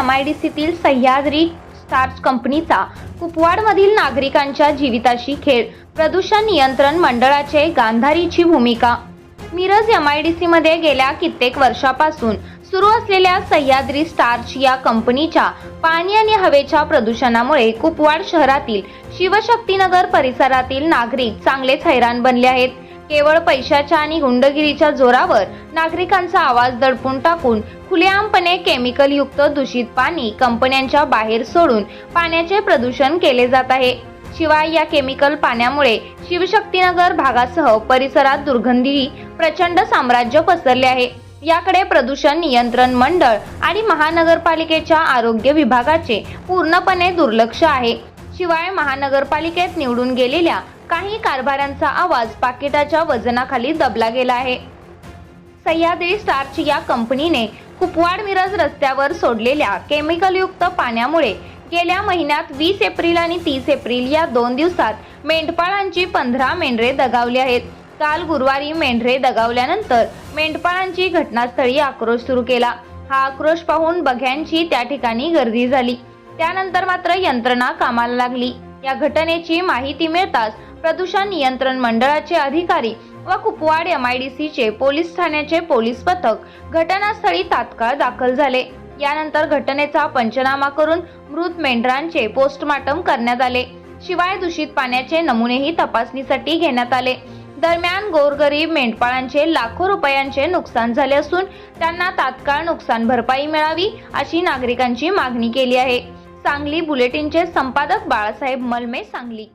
MIDCतील Sahyadri starch कंपनीचा कुपवाडमधील नागरिकांच्या जीविताशी खेळ, प्रदूषण नियंत्रण मंडळाचे गांधारीची भूमिका। मिरज MIDC मध्ये गेल्या कित्येक वर्षापासून सुरू असलेल्या सह्याद्री स्टार्च या कंपनीच्या पाणी आणि हवेच्या प्रदूषणामुळे कुपवाड शहरातील शिवशक्तीनगर परिसरातील नागरिक चांगलेच हैराण बनले आहेत। केवळ पैशाच्या आणि गुंडगिरीच्या जोरावर नागरिकांचा आवाज दडपून टाकून खुलेआमपणे केमिकल युक्त दूषित पाणी कंपन्यांच्या बाहेर सोडून पाण्याचे प्रदूषण केले जात आहे। शिवाय या केमिकल पाण्यामुळे शिवशक्तीनगर भागासह परिसरात दुर्गंधी प्रचंड साम्राज्य पसरले आहे। याकडे प्रदूषण नियंत्रण मंडळ आणि महानगरपालिकेच्या आरोग्य विभागाचे पूर्णपणे दुर्लक्ष आहे। शिवाय महानगरपालिकेत निवडून गेलेल्या काही कारभाऱ्यांचा आवाज पाकिटाच्या वजनाखाली दबला गेला आहे। सह्याद्री स्टार्च या कंपनीने कुपवाड मिरज रस्त्यावर सोडलेल्या केमिकलयुक्त पाण्यामुळे गेल्या महिन्यात 20 एप्रिल आणि 30 एप्रिल या 2 दिवसात मेंढपाळांची 15 मेंढरे दगावली आहेत। काल गुरुवारी मेंढरे दगावल्यानंतर मेंढपाळांची घटनास्थळी आक्रोश सुरू केला। हा आक्रोश पाहून बघ्यांची त्या ठिकाणी गर्दी झाली। त्यानंतर मात्र यंत्रणा कामाला लागली। या घटनेची माहिती मिळताच प्रदूषण नियंत्रण मंडळाचे अधिकारी व कुपवाड MIDCचे पोलीस ठाण्याचे पोलीस पथक घटनास्थळी तात्काळ दाखल झाले। यानंतर घटनेचा पंचनामा करून मृत मेंढरांचे पोस्टमार्टम करण्यात आले। शिवाय दूषित पाण्याचे नमुनेही तपासणीसाठी घेण्यात आले। दरम्यान गोरगरीब मेंढपाळांचे लाखो रुपयांचे नुकसान झाले असून त्यांना तात्काळ नुकसान भरपाई मिळावी अशी नागरिकांची मागणी केली आहे। सांगली बुलेटिनचे संपादक बाळासाहेब मलमे, सांगली।